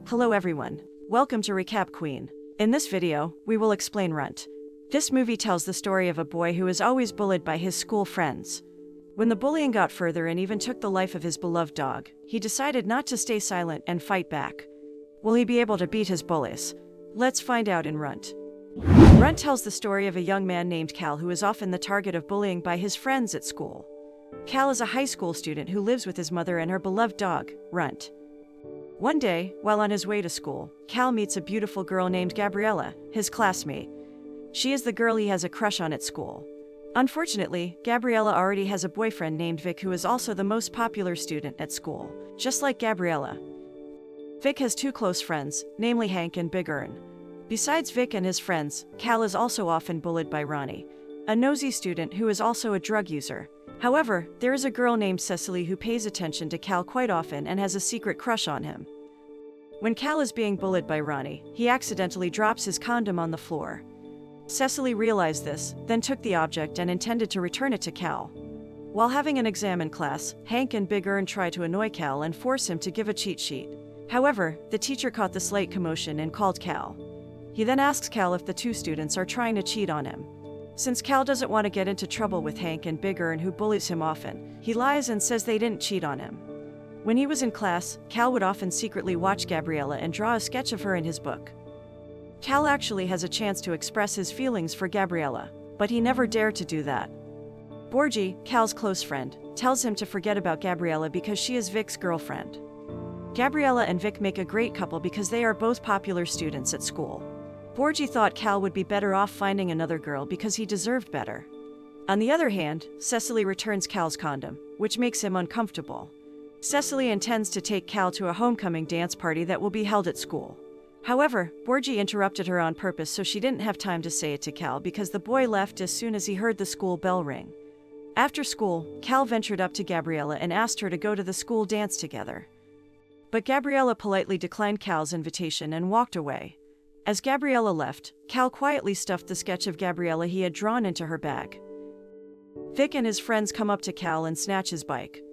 Hello everyone. Welcome to Recap Queen. In this video, we will explain Runt. This movie tells the story of a boy who is always bullied by his school friends. When the bullying got further and even took the life of his beloved dog, he decided not to stay silent and fight back. Will he be able to beat his bullies? Let's find out in Runt. Runt tells the story of a young man named Cal who is often the target of bullying by his friends at school. Cal is a high school student who lives with his mother and her beloved dog, Runt. One day, while on his way to school, Cal meets a beautiful girl named Gabriella, his classmate. She is the girl he has a crush on at school. Unfortunately, Gabriella already has a boyfriend named Vic who is also the most popular student at school, just like Gabriella. Vic has two close friends, namely Hank and Big Ern. Besides Vic and his friends, Cal is also often bullied by Ronnie, a nosy student who is also a drug user. However, there is a girl named Cecily who pays attention to Cal quite often and has a secret crush on him. When Cal is being bullied by Ronnie, he accidentally drops his condom on the floor. Cecily realized this, then took the object and intended to return it to Cal. While having an exam in class, Hank and Big Ern try to annoy Cal and force him to give a cheat sheet. However, the teacher caught the slight commotion and called Cal. He then asks Cal if the two students are trying to cheat on him. Since Cal doesn't want to get into trouble with Hank and Big Ern who bullies him often, he lies and says they didn't cheat on him. When he was in class, Cal would often secretly watch Gabriella and draw a sketch of her in his book. Cal actually has a chance to express his feelings for Gabriella, but he never dared to do that. Boyce, Cal's close friend, tells him to forget about Gabriella because she is Vic's girlfriend. Gabriella and Vic make a great couple because they are both popular students at school. Boyce thought Cal would be better off finding another girl because he deserved better. On the other hand, Cecily returns Cal's condom, which makes him uncomfortable. Cecily intends to take Cal to a homecoming dance party that will be held at school. However, Boyce interrupted her on purpose so she didn't have time to say it to Cal because the boy left as soon as he heard the school bell ring. After school, Cal ventured up to Gabriella and asked her to go to the school dance together. But Gabriella politely declined Cal's invitation and walked away. As Gabriella left, Cal quietly stuffed the sketch of Gabriella he had drawn into her bag. Vic and his friends come up to Cal and snatch his bike.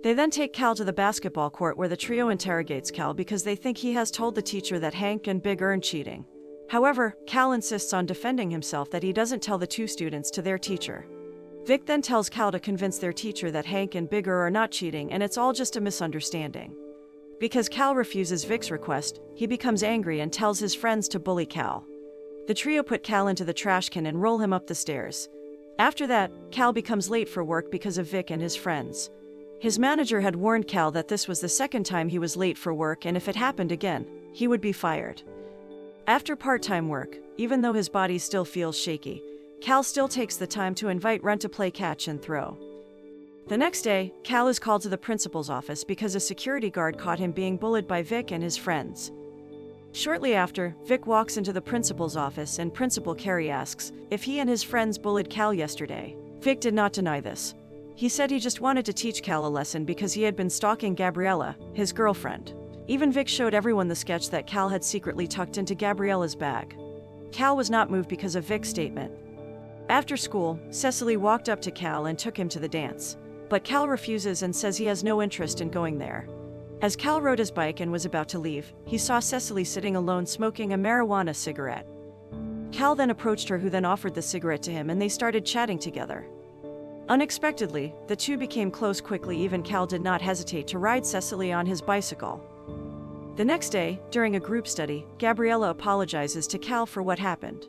They then take Cal to the basketball court where the trio interrogates Cal because they think he has told the teacher that Hank and Big Ern cheating. However, Cal insists on defending himself that he doesn't tell the two students to their teacher. Vic then tells Cal to convince their teacher that Hank and Big Ern are not cheating and it's all just a misunderstanding. Because Cal refuses Vic's request, he becomes angry and tells his friends to bully Cal. The trio put Cal into the trash can and roll him up the stairs. After that, Cal becomes late for work because of Vic and his friends. His manager had warned Cal that this was the second time he was late for work and if it happened again, he would be fired. After part-time work, even though his body still feels shaky, Cal still takes the time to invite Runt to play catch and throw. The next day, Cal is called to the principal's office because a security guard caught him being bullied by Vic and his friends. Shortly after, Vic walks into the principal's office and Principal Carey asks if he and his friends bullied Cal yesterday. Vic did not deny this. He said he just wanted to teach Cal a lesson because he had been stalking Gabriella, his girlfriend. Even Vic showed everyone the sketch that Cal had secretly tucked into Gabriella's bag. Cal was not moved because of Vic's statement. After school, Cecily walked up to Cal and took him to the dance. But Cal refuses and says he has no interest in going there. As Cal rode his bike and was about to leave, he saw Cecily sitting alone smoking a marijuana cigarette. Cal then approached her who then offered the cigarette to him and they started chatting together. Unexpectedly, the two became close quickly. Even Cal did not hesitate to ride Cecily on his bicycle. The next day, during a group study, Gabriella apologizes to Cal for what happened.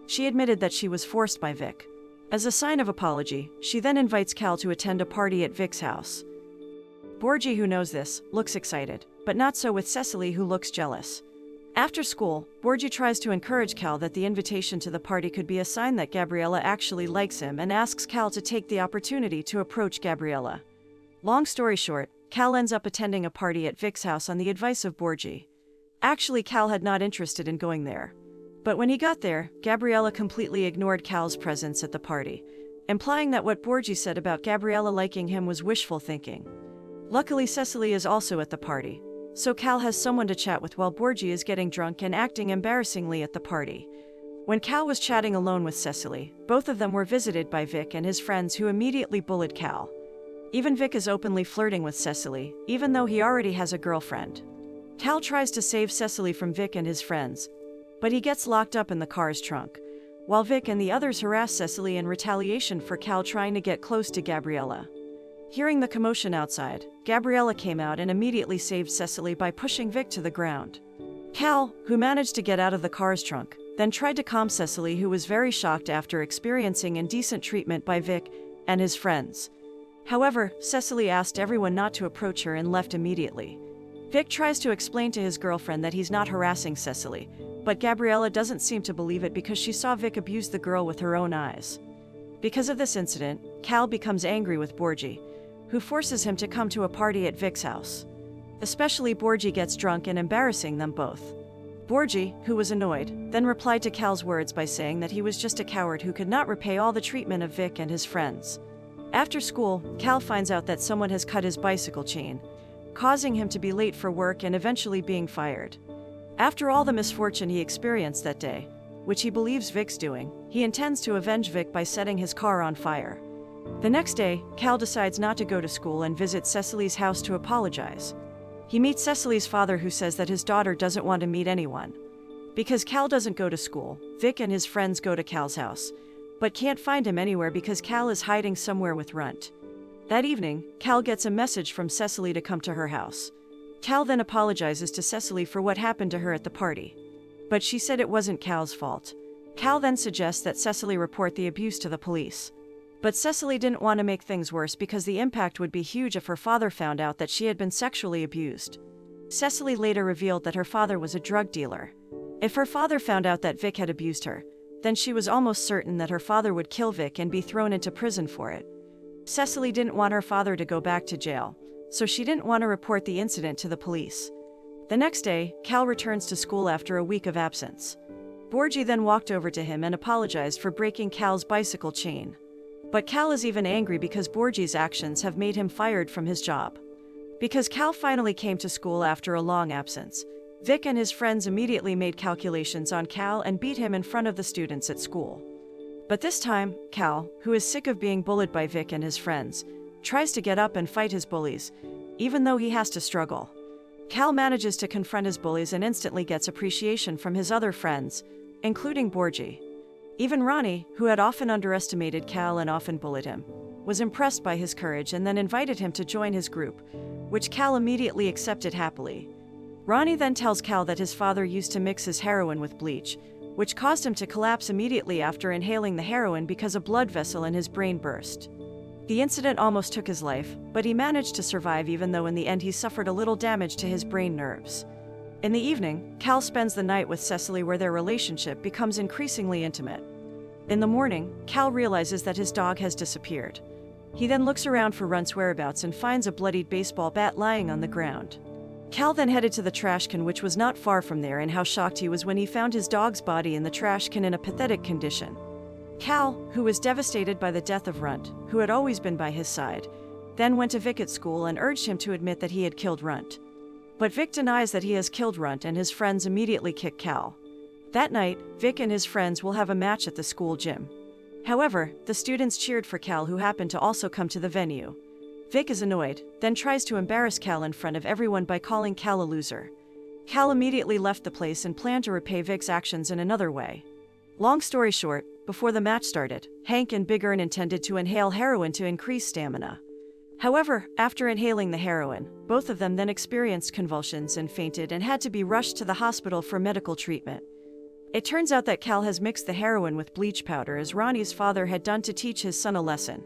She admitted that she was forced by Vic. As a sign of apology, she then invites Cal to attend a party at Vic's house. Boyce, who knows this, looks excited, but not so with Cecily, who looks jealous. After school, Boyce tries to encourage Cal that the invitation to the party could be a sign that Gabriella actually likes him and asks Cal to take the opportunity to approach Gabriella. Long story short, Cal ends up attending a party at Vic's house on the advice of Boyce. Actually, Cal had not interested in going there. But when he got there, Gabriella completely ignored Cal's presence at the party, implying that what Boyce said about Gabriella liking him was wishful thinking. Luckily, Cecily is also at the party, so Cal has someone to chat with while Boyce is getting drunk and acting embarrassingly at the party. When Cal was chatting alone with Cecily, both of them were visited by Vic and his friends who immediately bullied Cal. Even Vic is openly flirting with Cecily, even though he already has a girlfriend. Cal tries to save Cecily from Vic and his friends, but he gets locked up in the car's trunk, while Vic and the others harass Cecily in retaliation for Cal trying to get close to Gabriella. Hearing the commotion outside, Gabriella came out and immediately saved Cecily by pushing Vic to the ground. Cal, who managed to get out of the car's trunk, then tried to calm Cecily, who was very shocked after experiencing indecent treatment by Vic and his friends. However, Cecily asked everyone not to approach her and left immediately. Vic tries to explain to his girlfriend that he's not harassing Cecily, but Gabriella doesn't seem to believe it because she saw Vic abuse the girl with her own eyes. Because of this incident, Cal becomes angry with Boyce, who forces him to come to a party at Vic's house. Especially Boyce gets drunk and embarrassing them both. Boyce, who was annoyed, then replied to Cal's words by saying that he was just a coward who could not repay all the treatment of Vic and his friends. After school, Cal finds out that someone has cut his bicycle chain, causing him to be late for work and eventually being fired. After all the misfortune he experienced that day, which he believes Vic's doing, he intends to avenge Vic by setting his car on fire. The next day, Cal decides not to go to school and visit Cecily's house to apologize. He meets Cecily's father, who says that his daughter doesn't want to meet anyone. Because Cal doesn't go to school, Vic and his friends go to Cal's house, but can't find him anywhere because Cal is hiding somewhere with Runt. That evening, Cal gets a message from Cecily to come to her house. Cal then apologizes to Cecily for what happened to her at the party, but she said it wasn't Cal's fault. Cal then suggests that Cecily report the abuse to the police. But Cecily didn't want to make things worse because the impact would be huge if her father found out that she had been sexually abused. Cecily later revealed that her father was a drug dealer. If her father found out that Vic had abused her, then she was almost certain that her father would kill Vic and be thrown into prison for it. Cecily didn't want her father to go back to jail, so she didn't want to report the incident to the police. The next day, Cal returns to school after a week of absence. Boyce then walked over to him and apologized for breaking Cal's bicycle chain. But Cal is even angry because Boyce's actions have made him fired from his job. Because Cal finally came to school after a long absence, Vic and his friends immediately made calculations on Cal and beat him in front of the students at school. But this time, Cal, who is sick of being bullied by Vic and his friends, tries to get up and fight his bullies, even though he has to struggle. Cal manages to confront his bullies and instantly gets appreciation from his other friends, including Boyce. Even Ronnie, who had often underestimated Cal and often bullied him, was impressed by his courage and then invited him to join his group, which Cal immediately accepted happily. Ronnie then tells Cal that his father used to mix his heroin with bleach, which caused him to collapse immediately after inhaling the heroin because a blood vessel in his brain burst. The incident almost took his life, but he managed to survive even though in the end he suffered a little damage to his brain nerves. In the evening, Cal spends the night with Cecily where their relationship becomes increasingly intimate. In the morning, Cal realizes that his dog has disappeared. He then looks around for Runt's whereabouts and finds a bloodied baseball bat lying on the ground. Cal then headed to the trash can, which was not far from there, and how shocked he was when he found his dog's body in the trash can in a pathetic condition. Cal, who was devastated by the death of Runt, who had always been by his side, then went to Vic at school and urged him to admit that he had killed Runt. But Vic denies that he has killed Runt, and his friends immediately kick Cal. That night, Vic and his friends will have a match at the school gym. However, the students cheered for Cal, who happened to also come to the venue. Vic is annoyed, then tries to embarrass Cal in front of everyone by calling Cal a loser. Cal immediately left the place and planned to repay Vic's actions in another way. Long story short, before the match started, Hank and Big Ern intended to inhale heroin to increase stamina. However, after inhaling the heroin, both of them then experienced convulsions and fainted and had to be rushed to the hospital for medical treatment. It turns out that Cal has mixed the heroin with bleach powder, as Ronnie's father had done, to teach his son a lesson.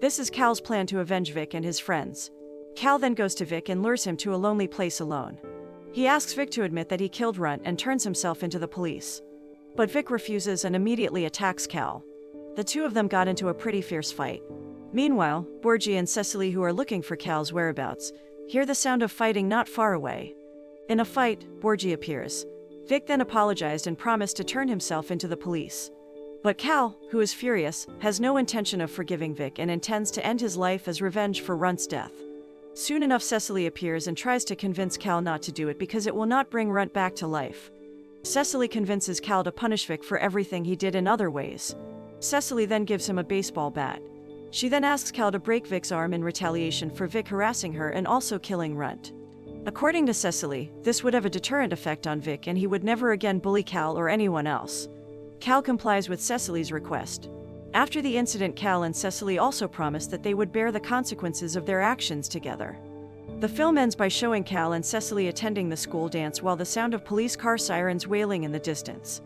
This is Cal's plan to avenge Vic and his friends. Cal then goes to Vic and lures him to a lonely place alone. He asks Vic to admit that he killed Runt and turns himself into the police. But Vic refuses and immediately attacks Cal. The two of them got into a pretty fierce fight. Meanwhile, Boyce and Cecily, who are looking for Cal's whereabouts, hear the sound of fighting not far away. In a fight, Boyce appears. Vic then apologized and promised to turn himself into the police. But Cal, who is furious, has no intention of forgiving Vic and intends to end his life as revenge for Runt's death. Soon enough, Cecily appears and tries to convince Cal not to do it because it will not bring Runt back to life. Cecily convinces Cal to punish Vic for everything he did in other ways. Cecily then gives him a baseball bat. She then asks Cal to break Vic's arm in retaliation for Vic harassing her and also killing Runt. According to Cecily, this would have a deterrent effect on Vic and he would never again bully Cal or anyone else. Cal complies with Cecily's request. After the incident, Cal and Cecily also promised that they would bear the consequences of their actions together. The film ends by showing Cal and Cecily attending the school dance while the sound of police car sirens wailing in the distance.